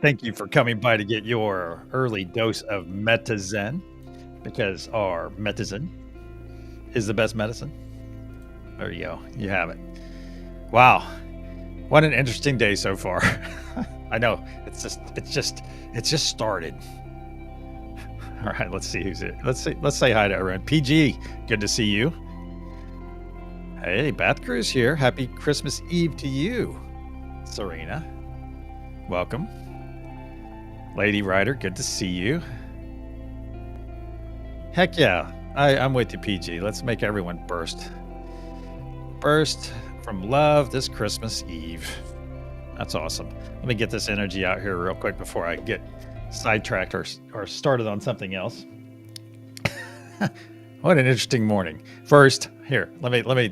Thank you for coming by to get your early dose of Metazen because our Metazen is the best medicine. There you go. You have it. Wow. What an interesting day so far. I know. It's just started. All right, let's see who's here. Let's say hi to everyone. PG, good to see you. Hey, Bath Crew's here. Happy Christmas Eve to you. Serena, welcome. Lady Rider, good to see you. Heck yeah, I'm with you, PG. Let's make everyone burst from love this Christmas Eve. That's awesome. Let me get this energy out here real quick before I get sidetracked or started on something else. What an interesting morning. First, here, let me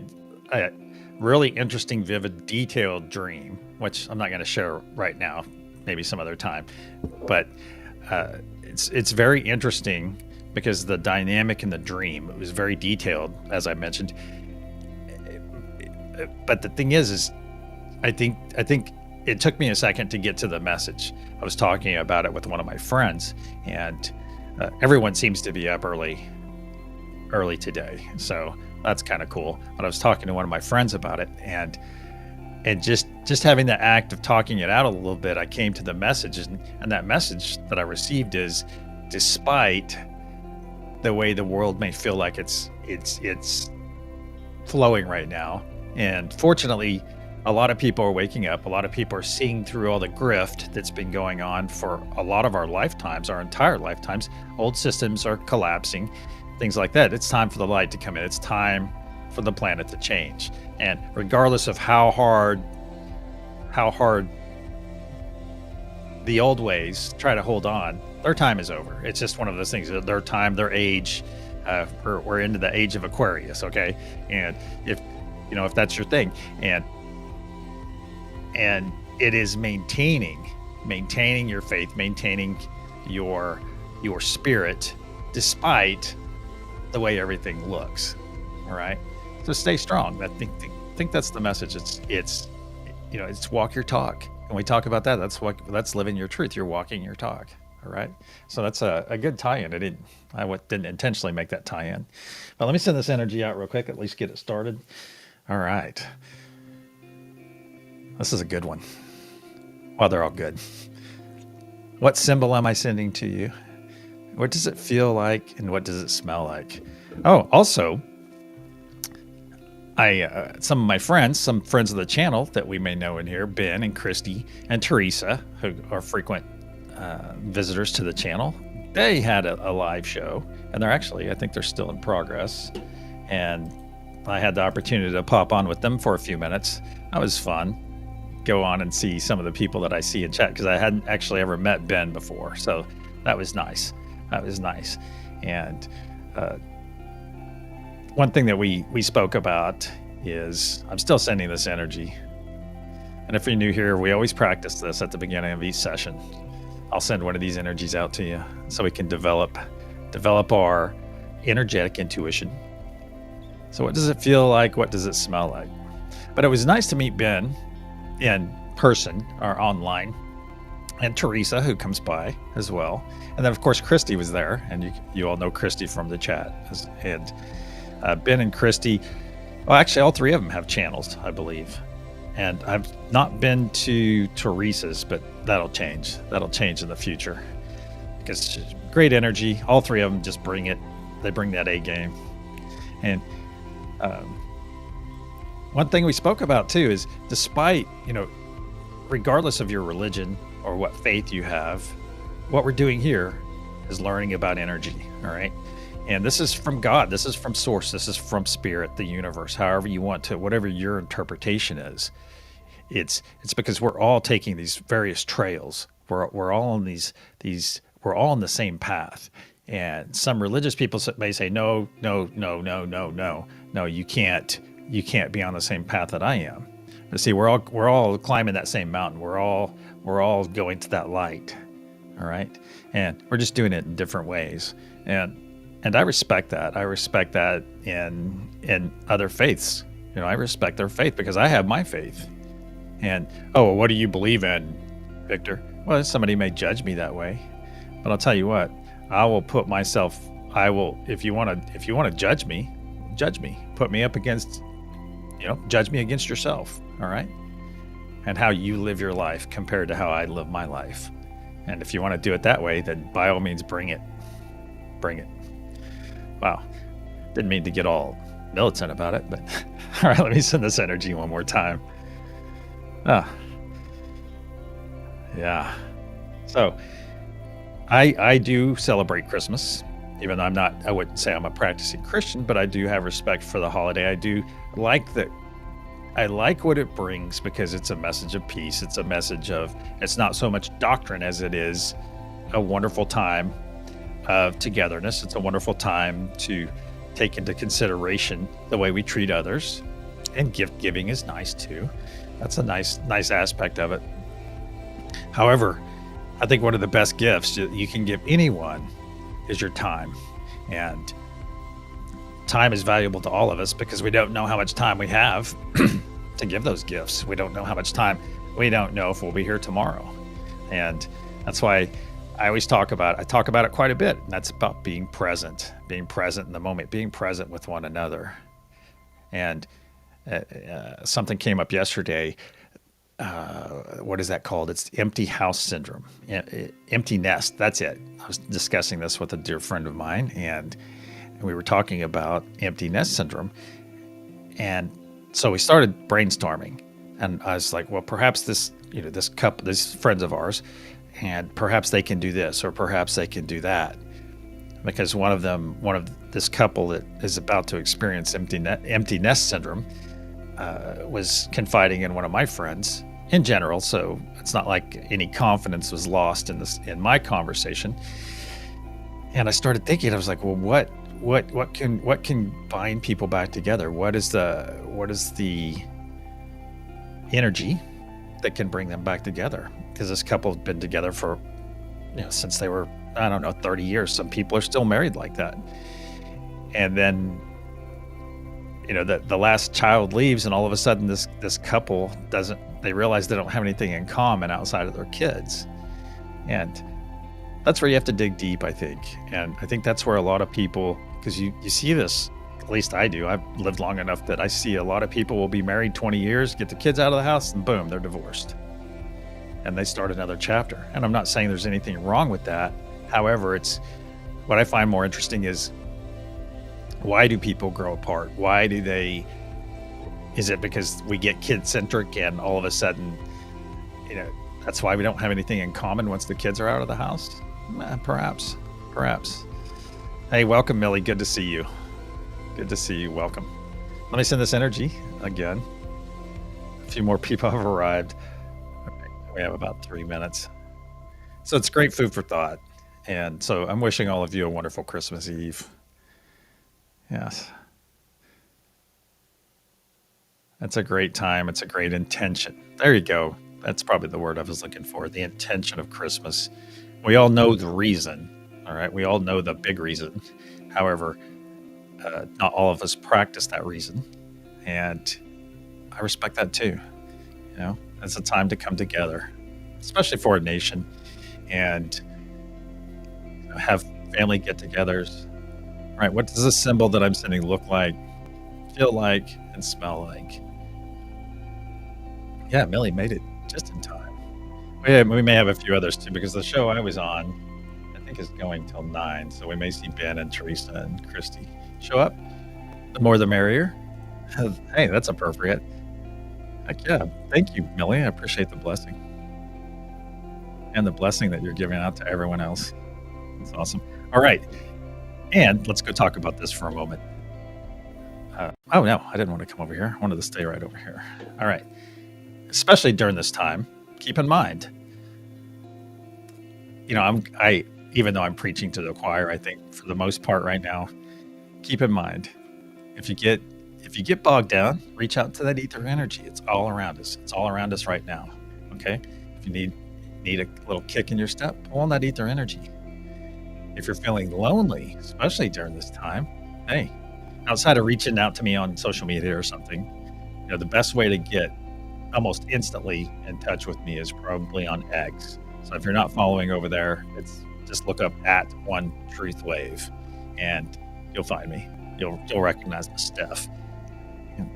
really interesting, vivid, detailed dream, which I'm not going to share right now, maybe some other time. But it's very interesting because the dynamic in the dream, it was very detailed, as I mentioned. But the thing is I think it took me a second to get to the message. I was talking about it with one of my friends, and everyone seems to be up early today. So that's kind of cool. But I was talking to one of my friends about it, and just having the act of talking it out a little bit, I came to the message, and that message that I received is, despite the way the world may feel like it's flowing right now, and fortunately, a lot of people are waking up. A lot of people are seeing through all the grift that's been going on for a lot of our lifetimes, our entire lifetimes. Old systems are collapsing, things like that. It's time for the light to come in. It's time for the planet to change. And regardless of how hard the old ways try to hold on, their time is over. It's just one of those things. Their time, their age, we're into the age of Aquarius, okay? And if that's your thing, and it is maintaining your faith, maintaining your spirit, despite the way everything looks. All right, so stay strong. I think that's the message. It's walk your talk, and we talk about that. That's living your truth. You're walking your talk. All right, so that's a good tie-in. I didn't intentionally make that tie-in, but let me send this energy out real quick. At least get it started. All right. This is a good one. Well, they're all good. What symbol am I sending to you? What does it feel like, and what does it smell like? Oh, also, some of my friends, some friends of the channel that we may know in here, Ben and Christy and Teresa, who are frequent visitors to the channel, they had a live show, and I think they're still in progress. And I had the opportunity to pop on with them for a few minutes. That was fun. Go on and see some of the people that I see in chat, because I hadn't actually ever met Ben before. So that was nice. And one thing that we spoke about is, I'm still sending this energy. And if you're new here, we always practice this at the beginning of each session. I'll send one of these energies out to you so we can develop our energetic intuition. So what does it feel like? What does it smell like? But it was nice to meet Ben in person or online, and Teresa, who comes by as well. And then of course Christy was there, and you all know Christy from the chat. And Ben and Christy, well, actually all three of them have channels, I believe. And I've not been to Teresa's, but that'll change in the future, because great energy. All three of them just bring it. They bring that A game. And one thing we spoke about too is, despite, regardless of your religion or what faith you have, what we're doing here is learning about energy. All right. And this is from God. This is from source. This is from spirit, the universe, however you want to, whatever your interpretation is. It's because we're all taking these various trails. We're all on we're all on the same path. And some religious people may say, no, you can't be on the same path that I am. But see, we're all climbing that same mountain. We're all going to that light. All right. And we're just doing it in different ways. And I respect that. I respect that in other faiths. I respect their faith because I have my faith. And, oh, what do you believe in, Victor? Well, somebody may judge me that way, but I'll tell you what, I will put myself, I will, if you want to judge me, put me up against, judge me against yourself. All right. And how you live your life compared to how I live my life. And if you want to do it that way, then by all means, bring it. Bring it. Wow. Didn't mean to get all militant about it, but all right, let me send this energy one more time. Yeah. So I do celebrate Christmas, even though I wouldn't say I'm a practicing Christian, but I do have respect for the holiday. I like what it brings because it's a message of peace. It's a message of, it's not so much doctrine as it is a wonderful time of togetherness. It's a wonderful time to take into consideration the way we treat others, and gift giving is nice too. That's a nice aspect of it. However, I think one of the best gifts you can give anyone is your time. And time is valuable to all of us because we don't know how much time we have to give those gifts. We don't know how much time, we don't know if we'll be here tomorrow. And that's why I talk about it quite a bit. And that's about being present in the moment, being present with one another. And something came up yesterday. What is that called? It's empty house syndrome, empty nest. That's it. I was discussing this with a dear friend of mine, and we were talking about empty nest syndrome. And so we started brainstorming, and I was like, well, perhaps this couple, these friends of ours, and perhaps they can do this, or perhaps they can do that. Because one of this couple that is about to experience empty nest syndrome was confiding in one of my friends in general. So it's not like any confidence was lost in my conversation. And I started thinking, I was like, well, what can bind people back together? What is the energy that can bring them back together? Because this couple has been together for, since they were, 30 years. Some people are still married like that. And then, the last child leaves, and all of a sudden this couple they realize they don't have anything in common outside of their kids. And that's where you have to dig deep, I think. And I think that's where a lot of people, because you see this, at least I do. I've lived long enough that I see a lot of people will be married 20 years, get the kids out of the house, and boom, they're divorced. And they start another chapter. And I'm not saying there's anything wrong with that. However, what I find more interesting is, why do people grow apart? Is it because we get kid-centric and all of a sudden, that's why we don't have anything in common once the kids are out of the house? Perhaps. Hey, welcome, Millie. Good to see you. Welcome. Let me send this energy again. A few more people have arrived. Okay, we have about 3 minutes. So it's great food for thought. And so I'm wishing all of you a wonderful Christmas Eve. Yes. That's a great time. It's a great intention. There you go. That's probably the word I was looking for. The intention of Christmas. We all know the reason. All right. We all know the big reason. However, not all of us practice that reason. And I respect that too. It's a time to come together, especially for a nation, and have family get-togethers. Right? What does the symbol that I'm sending look like, feel like, and smell like? Yeah, Millie made it just in time. We may have a few others too, because the show I was on, I think, is going till 9. So we may see Ben and Teresa and Christy show up. The more the merrier. Hey, that's appropriate. Heck yeah. Thank you, Millie. I appreciate the blessing. And the blessing that you're giving out to everyone else. It's awesome. All right. And let's go talk about this for a moment. Oh, no, I didn't want to come over here. I wanted to stay right over here. All right. Especially during this time, keep in mind, even though I'm preaching to the choir, I think for the most part right now, keep in mind, if you get bogged down, reach out to that ether energy. It's all around us. It's all around us right now. Okay. If you need a little kick in your step, pull on that ether energy. If you're feeling lonely, especially during this time, hey, outside of reaching out to me on social media or something, the best way to get almost instantly in touch with me is probably on X, So if you're not following over there, it's just look up at one TruthWave, and you'll find me. You'll recognize the stuff,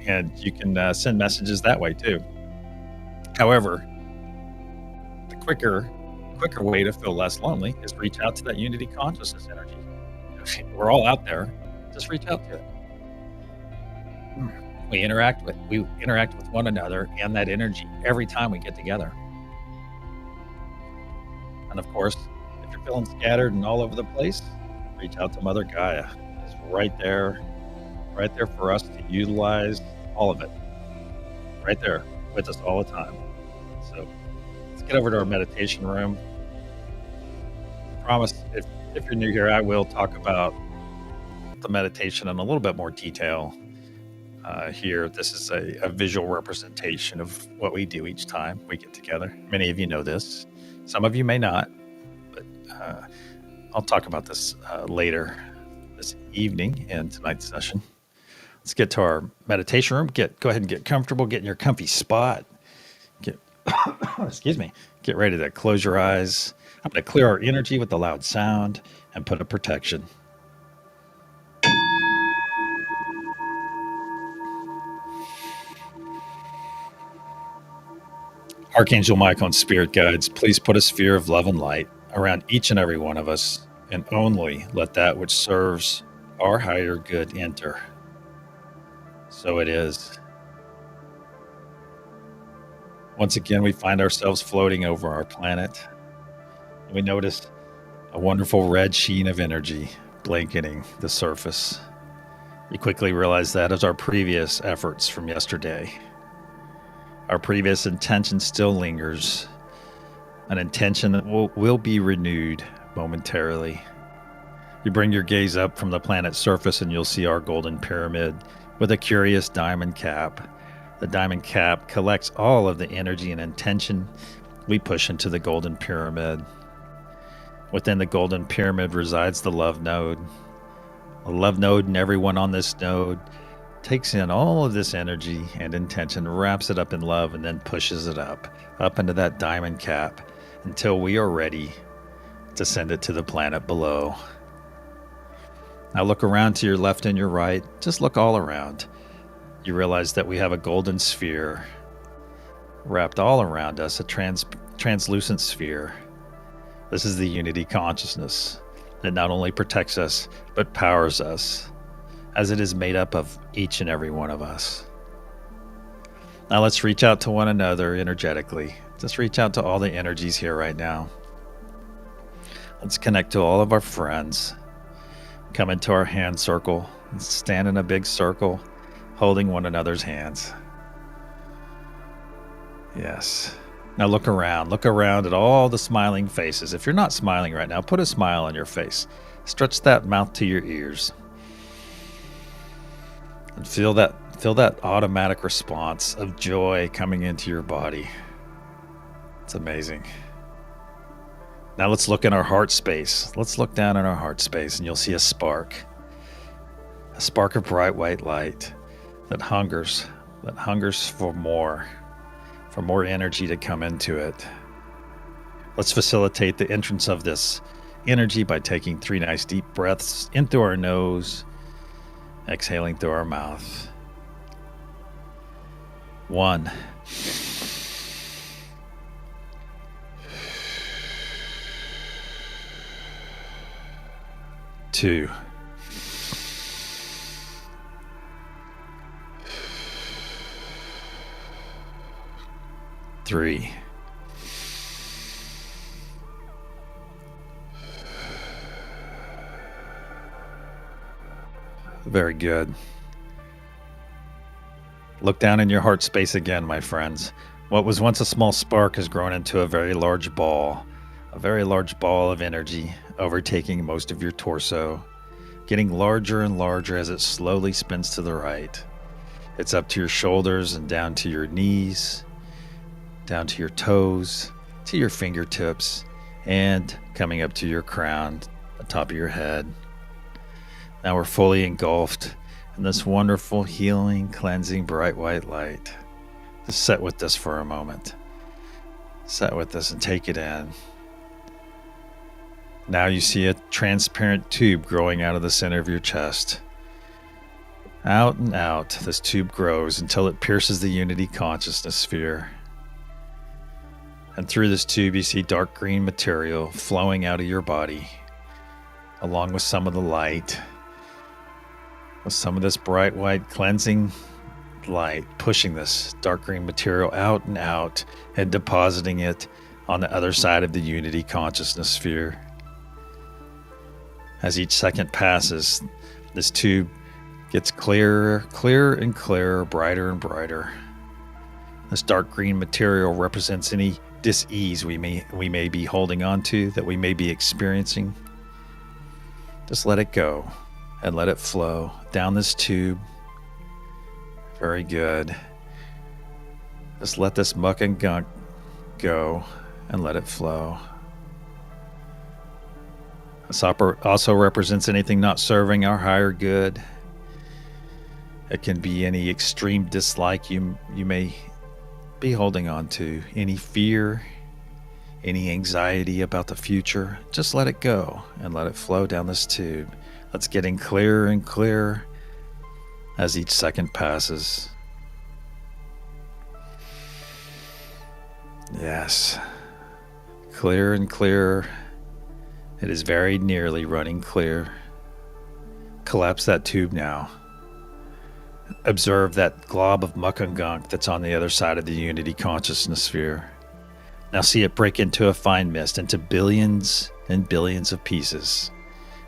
and you can send messages that way too. However, the quicker way to feel less lonely is reach out to that unity consciousness energy. We're all out there. Just reach out to it. We interact with one another and that energy every time we get together. And of course, if you're feeling scattered and all over the place, reach out to Mother Gaia. It's right there for us to utilize all of it. Right there with us all the time. So let's get over to our meditation room. I promise, if you're new here, I will talk about the meditation in a little bit more detail here. This is a visual representation of what we do each time we get together. Many of you know this. Some of you may not, but I'll talk about this later this evening in tonight's session. Let's get to our meditation room. Go ahead and get comfortable. Get in your comfy spot. Excuse me. Get ready to close your eyes. I'm going to clear our energy with the loud sound and put a protection. Archangel Michael and Spirit Guides, please put a sphere of love and light around each and every one of us, and only let that which serves our higher good enter. So it is. Once again, we find ourselves floating over our planet, and we notice a wonderful red sheen of energy blanketing the surface. We quickly realize that as our previous efforts from yesterday. Our previous intention still lingers, an intention that will be renewed momentarily. You bring your gaze up from the planet's surface and you'll see our golden pyramid with a curious diamond cap. The diamond cap collects all of the energy and intention we push into the golden pyramid. Within the golden pyramid resides the love node. The love node and everyone on this node takes in all of this energy and intention, wraps it up in love, and then pushes it up into that diamond cap until we are ready to send it to the planet below. Now look around to your left and your right. Just look all around. You realize that we have a golden sphere wrapped all around us, a translucent sphere. This is the unity consciousness that not only protects us, but powers us, as it is made up of each and every one of us. Now let's reach out to one another energetically. Just reach out to all the energies here right now. Let's connect to all of our friends. Come into our hand circle and stand in a big circle, holding one another's hands. Yes. Now look around at all the smiling faces. If you're not smiling right now, put a smile on your face. Stretch that mouth to your ears. And feel that automatic response of joy coming into your body. It's amazing. Now let's look in our heart space. Let's look down in our heart space and you'll see a spark of bright white light that hungers for more energy to come into it. Let's facilitate the entrance of this energy by taking 3 nice deep breaths in through our nose, exhaling through our mouth. 1. 2. 3. Very good. Look down in your heart space again, my friends. What was once a small spark has grown into a very large ball of energy, overtaking most of your torso, getting larger and larger as it slowly spins to the right. It's up to your shoulders and down to your knees, down to your toes, to your fingertips, and coming up to your crown, the top of your head. Now we're fully engulfed in this wonderful, healing, cleansing, bright white light. Just sit with this for a moment. Sit with this and take it in. Now you see a transparent tube growing out of the center of your chest. Out and out, this tube grows until it pierces the unity consciousness sphere. And through this tube, you see dark green material flowing out of your body, along with some of the light, with some of this bright white cleansing light, pushing this dark green material out and depositing it on the other side of the unity consciousness sphere. As each second passes, this tube gets clearer and clearer, brighter and brighter. This dark green material represents any dis-ease we may be holding on to, that we may be experiencing. Just let it go and let it flow down this tube. Very good. Just let this muck and gunk go and let it flow. This also represents anything not serving our higher good. It can be any extreme dislike you may be holding on to, any fear, any anxiety about the future. Just let it go and let it flow down this tube. It's getting clearer and clearer as each second passes. Yes, clearer and clearer. It is very nearly running clear. Collapse that tube now. Observe that glob of muck and gunk that's on the other side of the unity consciousness sphere. Now see it break into a fine mist, into billions and billions of pieces,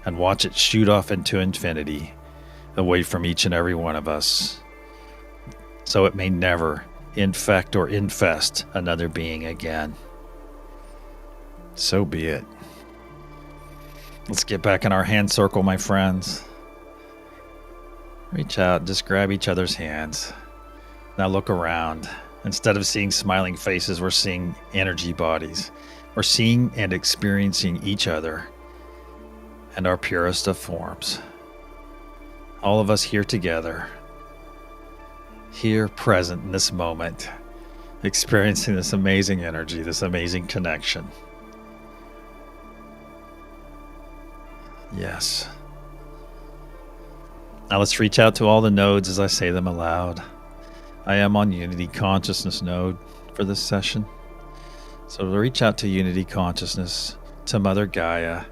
and watch it shoot off into infinity, away from each and every one of us, so it may never infect or infest another being again. So be it. Let's get back in our hand circle, my friends. Reach out, just grab each other's hands. Now look around. Instead of seeing smiling faces, we're seeing energy bodies. We're seeing and experiencing each other and our purest of forms. All of us here together, here present in this moment, experiencing this amazing energy, this amazing connection. Yes. Now let's reach out to all the nodes as I say them aloud. I am on Unity Consciousness node for this session. So we'll reach out to Unity Consciousness, to Mother Gaia,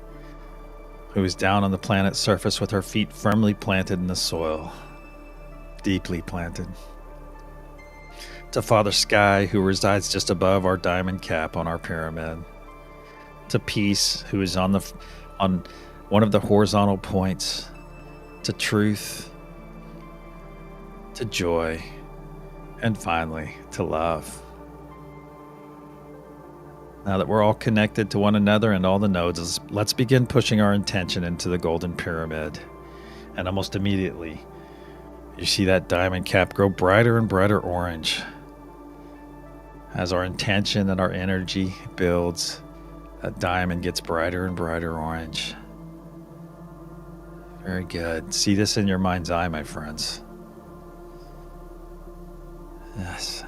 who is down on the planet's surface with her feet firmly planted in the soil, deeply planted. To Father Sky, who resides just above our diamond cap on our pyramid. To Peace, who is on one of the horizontal points. To Truth, to Joy, and finally to Love. Now that we're all connected to one another and all the nodes, let's begin pushing our intention into the golden pyramid. And almost immediately, you see that diamond cap grow brighter and brighter orange. As our intention and our energy builds, that diamond gets brighter and brighter orange. Very good. See this in your mind's eye, my friends. Yes.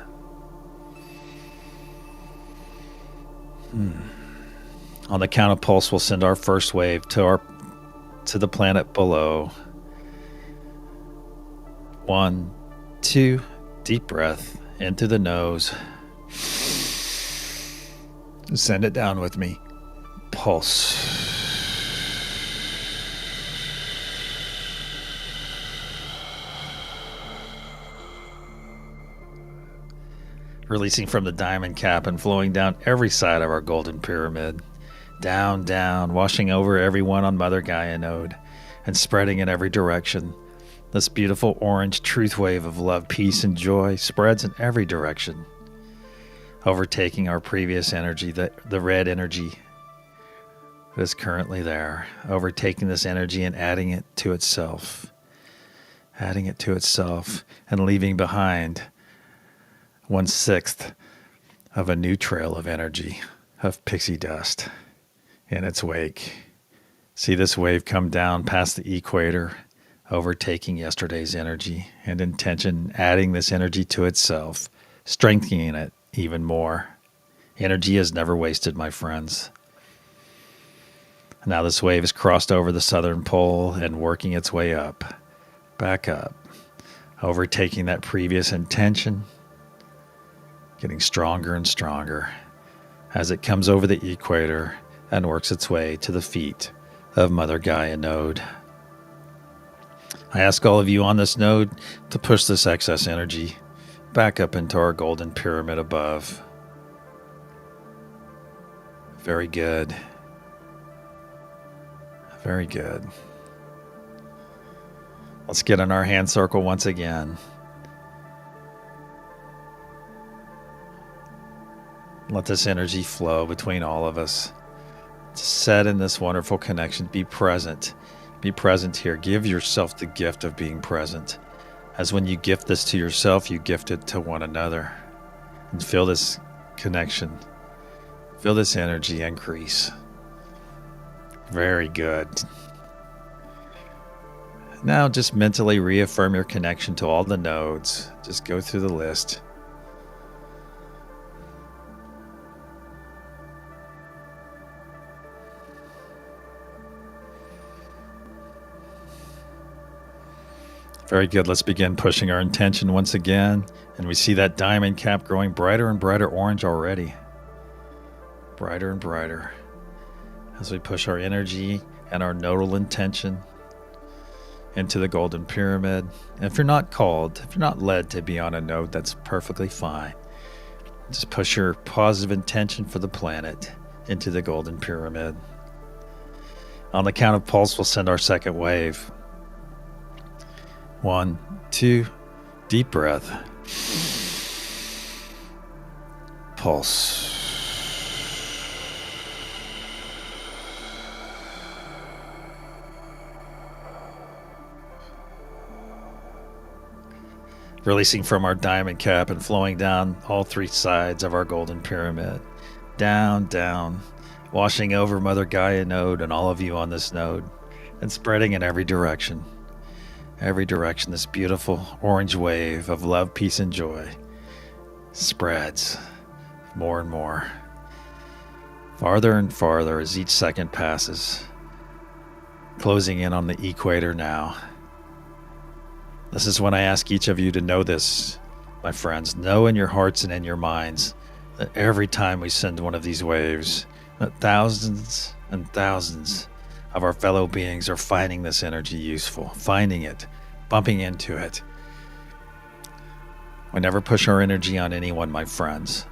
On the count of pulse, we'll send our first wave to the planet below. 1, 2, deep breath into the nose. Send it down with me. Pulse. Releasing from the diamond cap and flowing down every side of our golden pyramid. Down, down, washing over everyone on Mother Gaia node and spreading in every direction. This beautiful orange truth wave of love, peace, and joy spreads in every direction, overtaking our previous energy, the red energy that is currently there, overtaking this energy and adding it to itself, and leaving behind 1/6 of a new trail of energy, of pixie dust in its wake. See this wave come down past the equator, overtaking yesterday's energy and intention, adding this energy to itself, strengthening it even more. Energy is never wasted, my friends. Now this wave has crossed over the southern pole and working its way up, back up, overtaking that previous intention, getting stronger and stronger as it comes over the equator and works its way to the feet of Mother Gaia node. I ask all of you on this node to push this excess energy back up into our golden pyramid above. Very good. Very good. Let's get in our hand circle once again. Let this energy flow between all of us. Set in this wonderful connection. Be present. Be present here. Give yourself the gift of being present. As when you gift this to yourself, you gift it to one another. And feel this connection. Feel this energy increase. Very good. Now just mentally reaffirm your connection to all the nodes. Just go through the list. Very good. Let's begin pushing our intention once again. And we see that diamond cap growing brighter and brighter orange already. Brighter and brighter. As we push our energy and our nodal intention into the golden pyramid. And if you're not called, if you're not led to be on a node, that's perfectly fine. Just push your positive intention for the planet into the golden pyramid. On the count of pulse, we'll send our second wave. 1, 2, deep breath. Pulse. Releasing from our diamond cap and flowing down all three sides of our golden pyramid. Down, down, washing over Mother Gaia node and all of you on this node, and spreading in every direction. Every direction, this beautiful orange wave of love, peace, and joy spreads more and more. Farther and farther as each second passes. Closing in on the equator now. This is when I ask each of you to know this, my friends. Know in your hearts and in your minds that every time we send one of these waves, that thousands and thousands of our fellow beings are finding this energy useful, finding it, bumping into it. We never push our energy on anyone, my friends.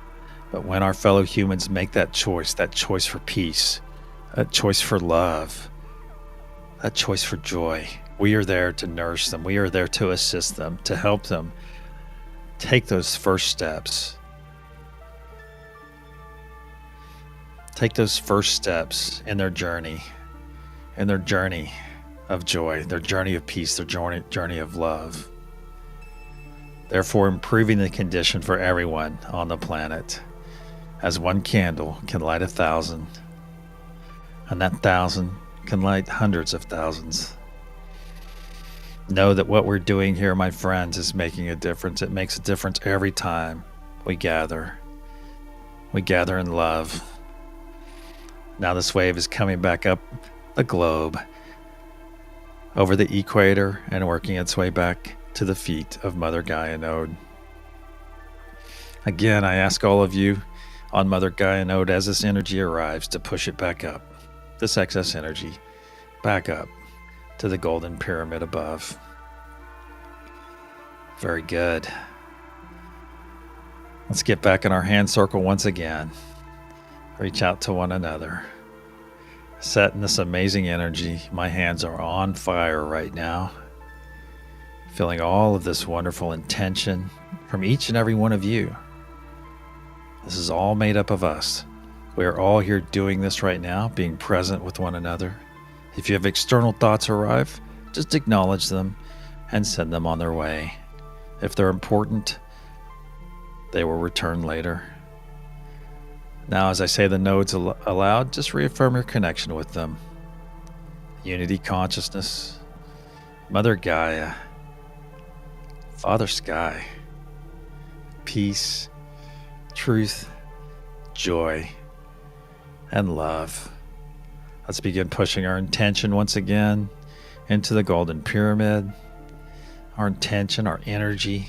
But when our fellow humans make that choice for peace, that choice for love, that choice for joy, we are there to nourish them. We are there to assist them, to help them take those first steps. Take those first steps in their journey of joy, their journey of peace, their journey of love. Therefore, improving the condition for everyone on the planet, as one candle can light 1,000, and that 1,000 can light hundreds of thousands. Know that what we're doing here, my friends, is making a difference. It makes a difference every time we gather. We gather in love. Now this wave is coming back up the globe, over the equator, and working its way back to the feet of Mother Gaia node. Again, I ask all of you on Mother Gaia node, as this energy arrives, to push it back up, this excess energy, back up to the golden pyramid above. Very good. Let's get back in our hand circle once again. Reach out to one another. Set in this amazing energy. My hands are on fire right now. Feeling all of this wonderful intention from each and every one of you. This is all made up of us. We are all here doing this right now, being present with one another. If you have external thoughts arrive, just acknowledge them and send them on their way. If they're important, they will return later. Now, as I say the nodes aloud, just reaffirm your connection with them. Unity consciousness, Mother Gaia, Father Sky, peace, truth, joy, and love. Let's begin pushing our intention once again into the golden pyramid. Our intention, our energy.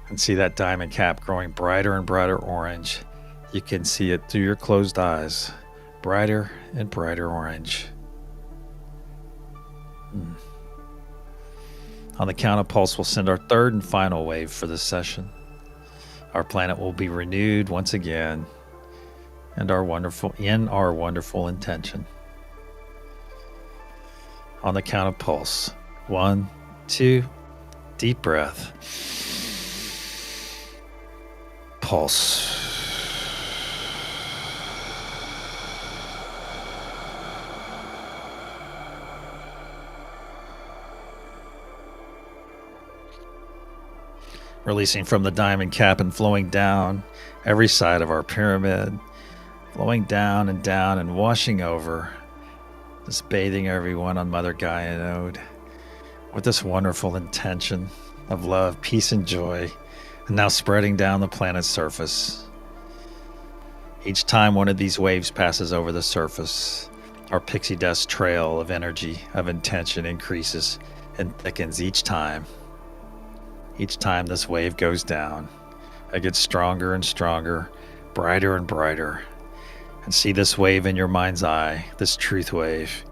And see that diamond cap growing brighter and brighter orange. You can see it through your closed eyes. Brighter and brighter orange. On the count of pulse, we'll send our third and final wave for this session. Our planet will be renewed once again, and our wonderful intention. On the count of pulse. 1, 2, deep breath. Pulse. Releasing from the diamond cap and flowing down every side of our pyramid, flowing down and washing over, just bathing everyone on Mother Gaia node with this wonderful intention of love, peace, and joy, and now spreading down the planet's surface. Each time one of these waves passes over the surface, our pixie dust trail of energy, of intention increases and thickens each time. Each time this wave goes down, it gets stronger and stronger, brighter and brighter. And see this wave in your mind's eye, this truth wave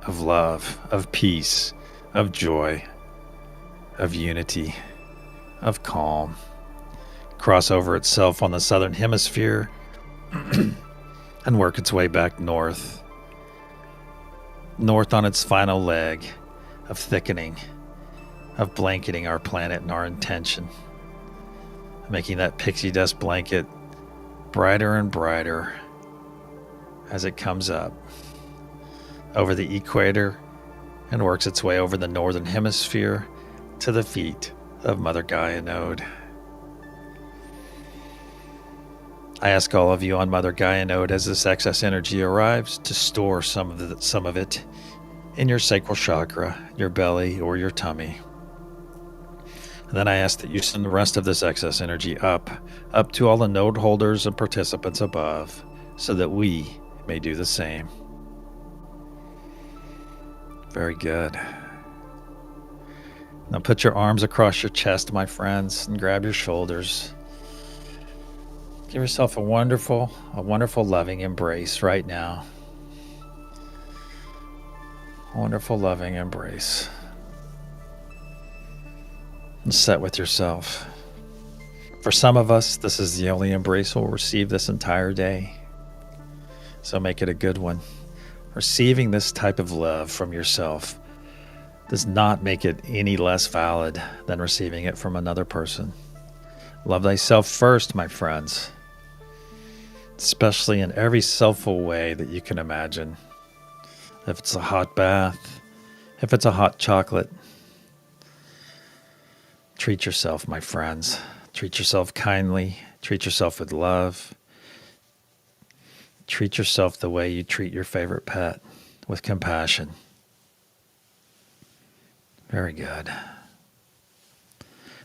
of love, of peace, of joy, of unity, of calm. Cross over itself on the southern hemisphere and work its way back north. North on its final leg of thickening, of blanketing our planet and our intention, making that pixie dust blanket brighter and brighter as it comes up over the equator and works its way over the northern hemisphere to the feet of Mother Gaia node. I ask all of you on Mother Gaia node as this excess energy arrives to store some of it in your sacral chakra, your belly, or your tummy. And then I ask that you send the rest of this excess energy up to all the node holders and participants above, so that we may do the same. Very good. Now put your arms across your chest, my friends, and grab your shoulders. Give yourself a wonderful, loving embrace right now. A wonderful, loving embrace. And sit with yourself. For some of us, this is the only embrace we'll receive this entire day. So make it a good one. Receiving this type of love from yourself does not make it any less valid than receiving it from another person. Love thyself first, my friends. Especially in every selfful way that you can imagine. If it's a hot bath, if it's a hot chocolate, treat yourself, my friends. Treat yourself kindly. Treat yourself with love. Treat yourself the way you treat your favorite pet, with compassion. Very good.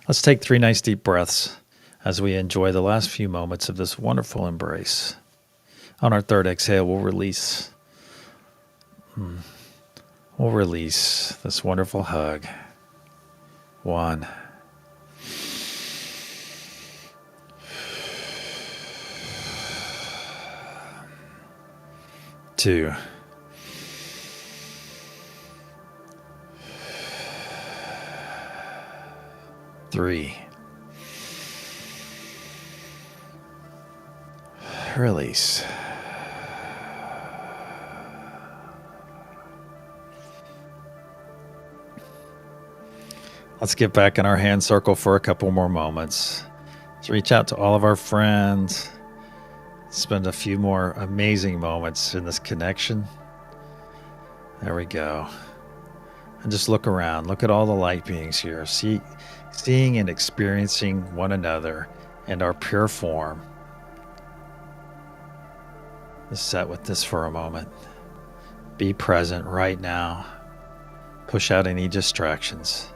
Let's take 3 nice deep breaths as we enjoy the last few moments of this wonderful embrace. On our third exhale, we'll release. We'll release this wonderful hug. 1. 2. 3. Release. Let's get back in our hand circle for a couple more moments. Let's reach out to all of our friends. Spend a few more amazing moments in this connection. There we go. And just look around. Look at all the light beings here. Seeing and experiencing one another and our pure form. Just sit with this for a moment. Be present right now. Push out any distractions.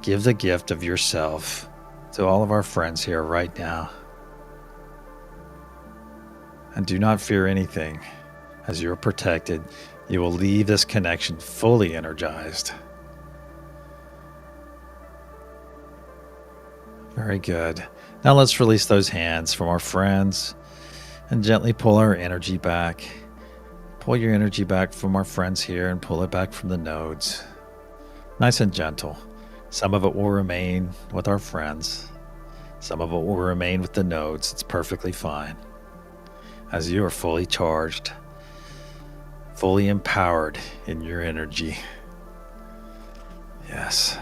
Give the gift of yourself to all of our friends here right now. And do not fear anything. As you are protected, you will leave this connection fully energized. Very good. Now let's release those hands from our friends and gently pull our energy back. Pull your energy back from our friends here and pull it back from the nodes. Nice and gentle. Some of it will remain with our friends. Some of it will remain with the nodes. It's perfectly fine. As you are fully charged, fully empowered in your energy. Yes.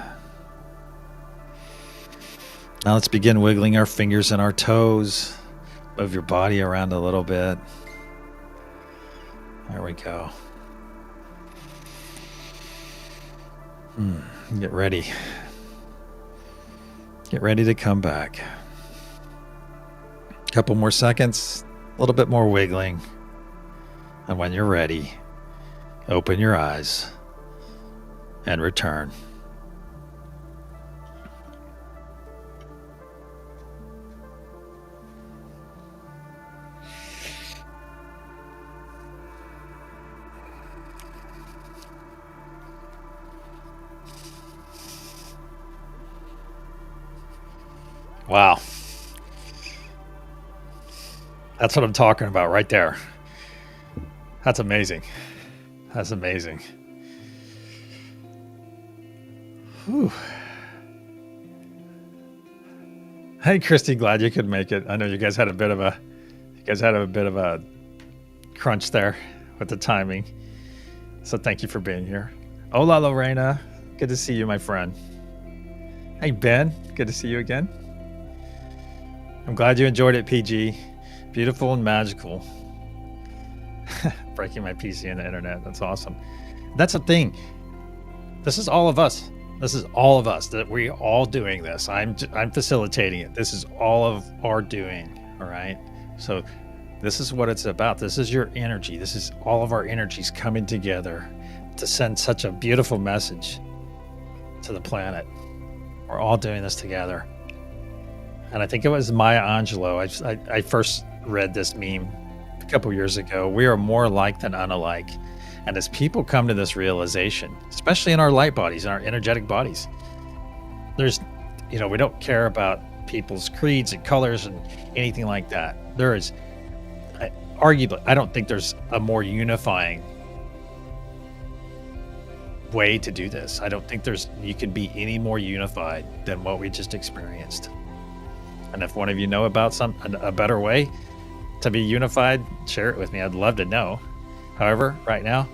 Now let's begin wiggling our fingers and our toes. Move your body around a little bit. There we go. Get ready. Get ready to come back. A couple more seconds, a little bit more wiggling. And when you're ready, open your eyes and return. Wow. That's what I'm talking about right there. That's amazing. That's amazing. Whew. Hey, Christy, glad you could make it. I know you guys had a bit of a crunch there with the timing. So thank you for being here. Hola, Lorena. Good to see you, my friend. Hey, Ben. Good to see you again. I'm glad you enjoyed it, PG. Beautiful and magical. Breaking my PC and the internet. That's awesome. That's the thing. This is all of us. This is all of us that we're all doing this. I'm facilitating it. This is all of our doing. All right. So this is what it's about. This is your energy. This is all of our energies coming together to send such a beautiful message to the planet. We're all doing this together. And I think it was Maya Angelou. I first read this meme a couple years ago. We are more alike than unalike. And as people come to this realization, especially in our light bodies, in our energetic bodies, there's, we don't care about people's creeds and colors and anything like that. There is, arguably, I don't think there's a more unifying way to do this. I don't think you can be any more unified than what we just experienced. And if one of you know about a better way to be unified, share it with me. I'd love to know. However, right now,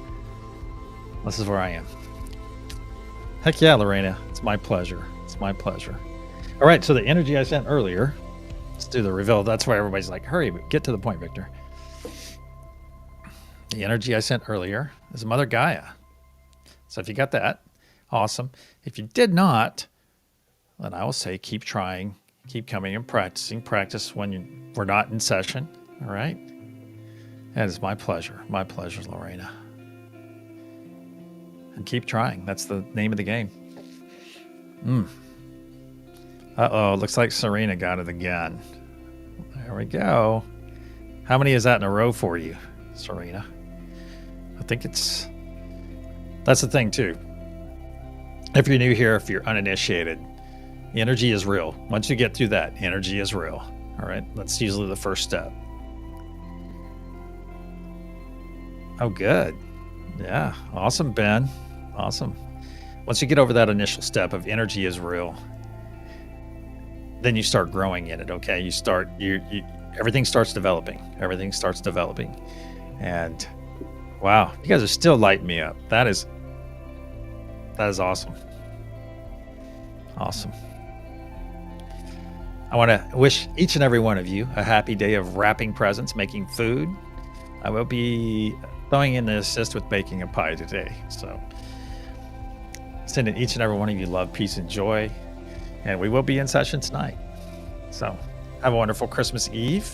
this is where I am. Heck yeah, Lorena. It's my pleasure. It's my pleasure. All right, so the energy I sent earlier, let's do the reveal. That's why everybody's like, hurry, get to the point, Victor. The energy I sent earlier is Mother Gaia. So if you got that, awesome. If you did not, then I will say keep trying, keep coming and practicing. Practice when we're not in session, all right? That is my pleasure. My pleasure, Lorena. And keep trying. That's the name of the game. Uh-oh, looks like Serena got it again. There we go. How many is that in a row for you, Serena? I think that's the thing too. If you're new here, if you're uninitiated, energy is real. Once you get through that, energy is real. All right, that's usually the first step. Oh, good. Yeah, awesome, Ben. Awesome. Once you get over that initial step of energy is real, then you start growing in it, okay? Everything starts developing. Everything starts developing. And wow, you guys are still lighting me up. That is awesome. Awesome. I want to wish each and every one of you a happy day of wrapping presents, making food. I will be throwing in the assist with baking a pie today. So sending each and every one of you love, peace, and joy. And we will be in session tonight. So have a wonderful Christmas Eve.